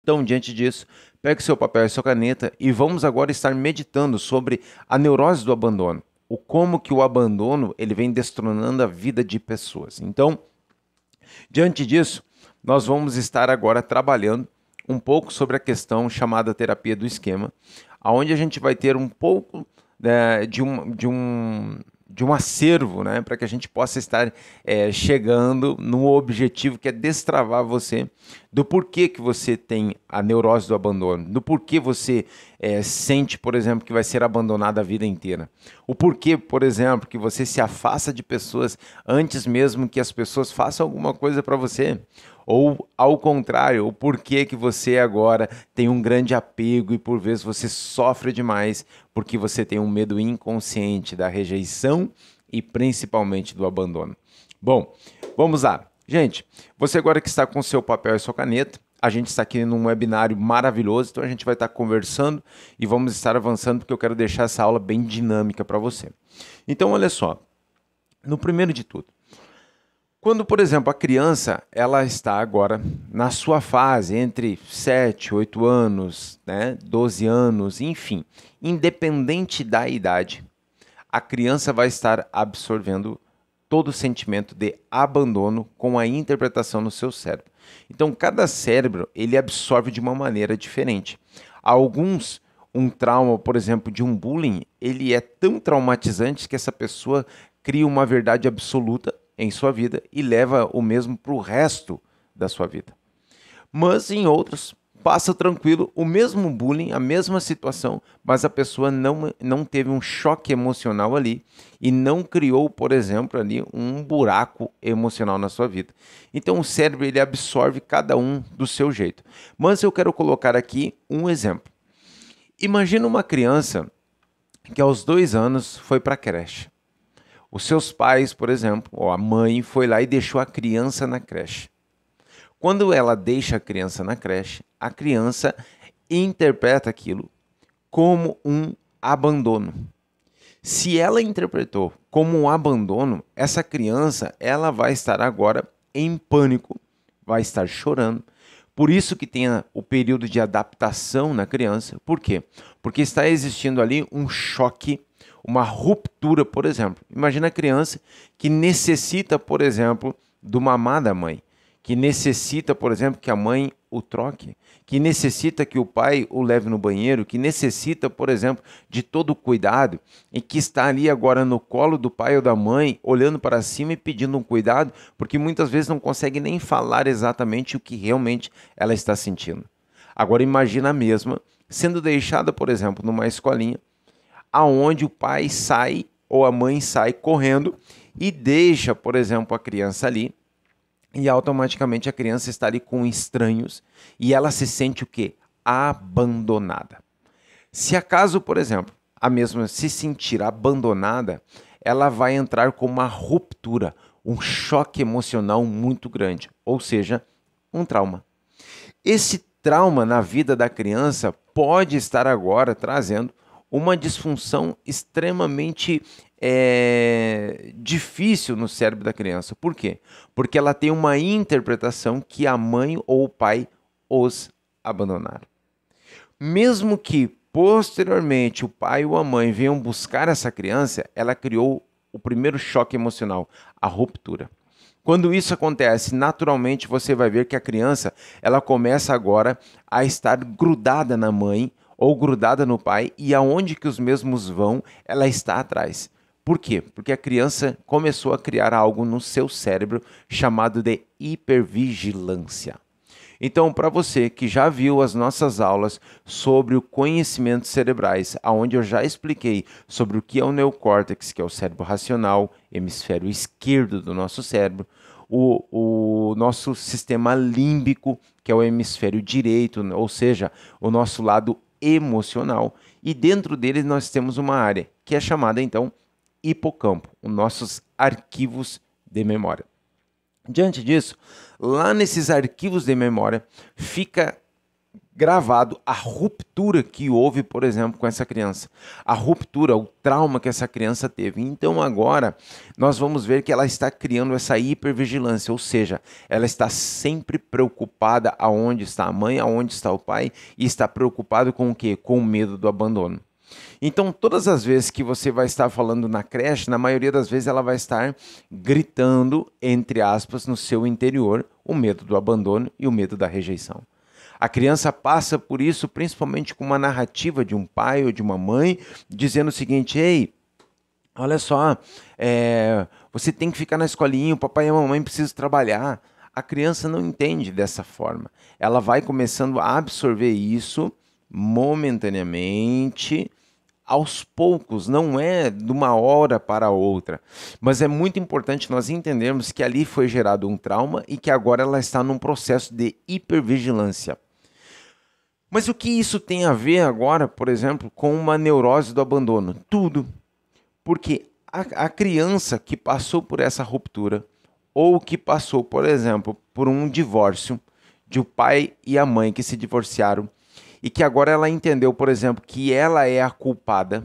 Então, diante disso, pegue seu papel e sua caneta e vamos agora estar meditando sobre a neurose do abandono. O como que o abandono ele vem destronando a vida de pessoas. Então, diante disso, nós vamos estar agora trabalhando um pouco sobre a questão chamada terapia do esquema, onde a gente vai ter um pouco de um acervo, né, para que a gente possa estar chegando no objetivo que é destravar você do porquê que você tem a neurose do abandono, do porquê você sente, por exemplo, que vai ser abandonado a vida inteira. O porquê, por exemplo, que você se afasta de pessoas antes mesmo que as pessoas façam alguma coisa para você. Ou, ao contrário, o porquê que você agora tem um grande apego e por vezes você sofre demais porque você tem um medo inconsciente da rejeição e principalmente do abandono. Bom, vamos lá. Gente, você agora que está com seu papel e sua caneta, a gente está aqui num webinário maravilhoso, então a gente vai estar conversando e vamos estar avançando porque eu quero deixar essa aula bem dinâmica para você. Então, olha só, no primeiro de tudo, quando, por exemplo, a criança ela está agora na sua fase entre 7, 8 anos, né, 12 anos, enfim, independente da idade, a criança vai estar absorvendo todo o sentimento de abandono com a interpretação no seu cérebro. Então, cada cérebro ele absorve de uma maneira diferente. Alguns, um trauma, por exemplo, de um bullying, ele é tão traumatizante que essa pessoa cria uma verdade absoluta em sua vida e leva o mesmo para o resto da sua vida. Mas em outros, passa tranquilo, o mesmo bullying, a mesma situação, mas a pessoa não teve um choque emocional ali e não criou, por exemplo, ali um buraco emocional na sua vida. Então o cérebro ele absorve cada um do seu jeito. Mas eu quero colocar aqui um exemplo. Imagina uma criança que aos 2 anos foi para a creche. Os seus pais, por exemplo, ou a mãe foi lá e deixou a criança na creche. Quando ela deixa a criança na creche, a criança interpreta aquilo como um abandono. Se ela interpretou como um abandono, essa criança ela vai estar agora em pânico, vai estar chorando. Por isso que tem o período de adaptação na criança. Por quê? Porque está existindo ali um choque, uma ruptura, por exemplo. Imagina a criança que necessita, por exemplo, do mamar da mãe, que necessita, por exemplo, que a mãe o troque, que necessita que o pai o leve no banheiro, que necessita, por exemplo, de todo o cuidado e que está ali agora no colo do pai ou da mãe, olhando para cima e pedindo um cuidado, porque muitas vezes não consegue nem falar exatamente o que realmente ela está sentindo. Agora imagina a mesma sendo deixada, por exemplo, numa escolinha, aonde o pai sai ou a mãe sai correndo e deixa, por exemplo, a criança ali e automaticamente a criança está ali com estranhos e ela se sente o quê? Abandonada. Se acaso, por exemplo, a mesma se sentir abandonada, ela vai entrar com uma ruptura, um choque emocional muito grande, ou seja, um trauma. Esse trauma na vida da criança pode estar agora trazendo uma disfunção extremamente difícil no cérebro da criança. Por quê? Porque ela tem uma interpretação que a mãe ou o pai os abandonaram. Mesmo que posteriormente o pai ou a mãe venham buscar essa criança, ela criou o primeiro choque emocional, a ruptura. Quando isso acontece, naturalmente você vai ver que a criança ela começa agora a estar grudada na mãe ou grudada no pai, e aonde que os mesmos vão, ela está atrás. Por quê? Porque a criança começou a criar algo no seu cérebro chamado de hipervigilância. Então, para você que já viu as nossas aulas sobre o conhecimento cerebrais, onde eu já expliquei sobre o que é o neocórtex, que é o cérebro racional, hemisfério esquerdo do nosso cérebro, o nosso sistema límbico, que é o hemisfério direito, ou seja, o nosso lado emocional, e dentro dele nós temos uma área que é chamada então hipocampo, os nossos arquivos de memória. Diante disso, lá nesses arquivos de memória fica gravado a ruptura que houve, por exemplo, com essa criança. A ruptura, o trauma que essa criança teve. Então agora nós vamos ver que ela está criando essa hipervigilância, ou seja, ela está sempre preocupada aonde está a mãe, aonde está o pai, e está preocupado com o quê? Com o medo do abandono. Então, todas as vezes que você vai estar falando na creche, na maioria das vezes ela vai estar gritando, entre aspas, no seu interior, o medo do abandono e o medo da rejeição. A criança passa por isso principalmente com uma narrativa de um pai ou de uma mãe, dizendo o seguinte: ei, olha só, você tem que ficar na escolinha, o papai e a mamãe precisam trabalhar. A criança não entende dessa forma. Ela vai começando a absorver isso momentaneamente, aos poucos, não é de uma hora para outra. Mas é muito importante nós entendermos que ali foi gerado um trauma e que agora ela está num processo de hipervigilância. Mas o que isso tem a ver agora, por exemplo, com uma neurose do abandono? Tudo. Porque a criança que passou por essa ruptura, ou que passou, por exemplo, por um divórcio, de o pai e a mãe que se divorciaram, e que agora ela entendeu, por exemplo, que ela é a culpada,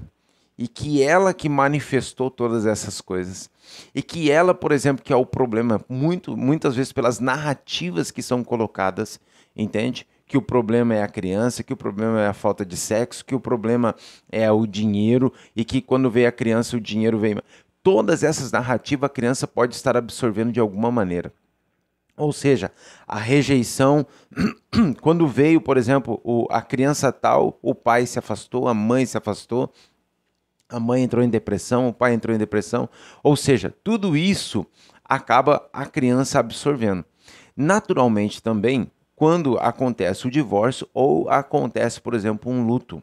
e que ela que manifestou todas essas coisas, e que ela, por exemplo, que é o problema, muitas vezes pelas narrativas que são colocadas, entende? Que o problema é a criança, que o problema é a falta de sexo, que o problema é o dinheiro e que quando veio a criança o dinheiro veio. Todas essas narrativas a criança pode estar absorvendo de alguma maneira. Ou seja, a rejeição, quando veio, por exemplo, a criança tal, o pai se afastou, a mãe se afastou, a mãe entrou em depressão, o pai entrou em depressão. Ou seja, tudo isso acaba a criança absorvendo. Naturalmente também, quando acontece o divórcio ou acontece, por exemplo, um luto.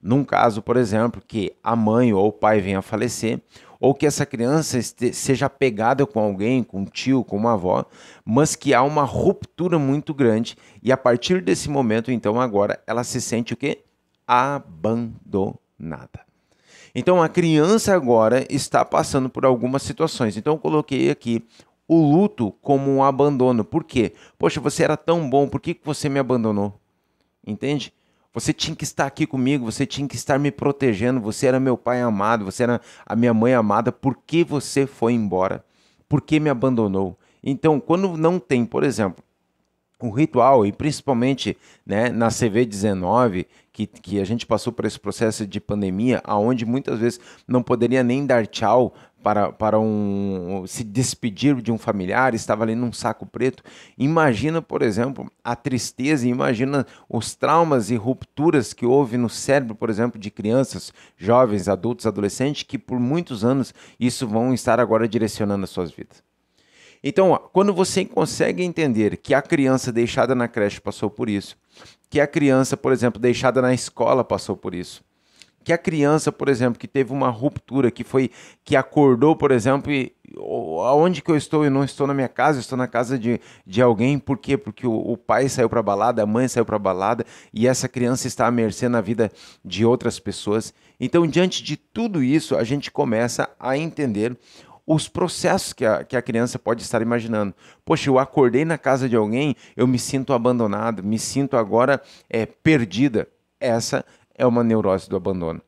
Num caso, por exemplo, que a mãe ou o pai venha a falecer, ou que essa criança seja apegada com alguém, com um tio, com uma avó, mas que há uma ruptura muito grande e a partir desse momento, então, agora, ela se sente o quê? Abandonada. Então, a criança agora está passando por algumas situações. Então, eu coloquei aqui o luto como um abandono. Por quê? Poxa, você era tão bom, por que você me abandonou? Entende? Você tinha que estar aqui comigo, você tinha que estar me protegendo, você era meu pai amado, você era a minha mãe amada, por que você foi embora? Por que me abandonou? Então, quando não tem, por exemplo, o ritual, e principalmente, né, na CV19, que a gente passou por esse processo de pandemia, onde muitas vezes não poderia nem dar tchau para se despedir de um familiar, estava ali num saco preto. Imagina, por exemplo, a tristeza, imagina os traumas e rupturas que houve no cérebro, por exemplo, de crianças, jovens, adultos, adolescentes, que por muitos anos isso vão estar agora direcionando as suas vidas. Então, quando você consegue entender que a criança deixada na creche passou por isso, que a criança, por exemplo, deixada na escola passou por isso, que a criança, por exemplo, que teve uma ruptura, que acordou, por exemplo, e aonde que eu estou? Eu não estou na minha casa, eu estou na casa de alguém. Por quê? Porque o pai saiu para a balada, a mãe saiu para a balada e essa criança está à mercê na vida de outras pessoas. Então, diante de tudo isso, a gente começa a entender os processos que a criança pode estar imaginando. Poxa, eu acordei na casa de alguém, eu me sinto abandonado, me sinto agora perdida. Essa é uma neurose do abandono.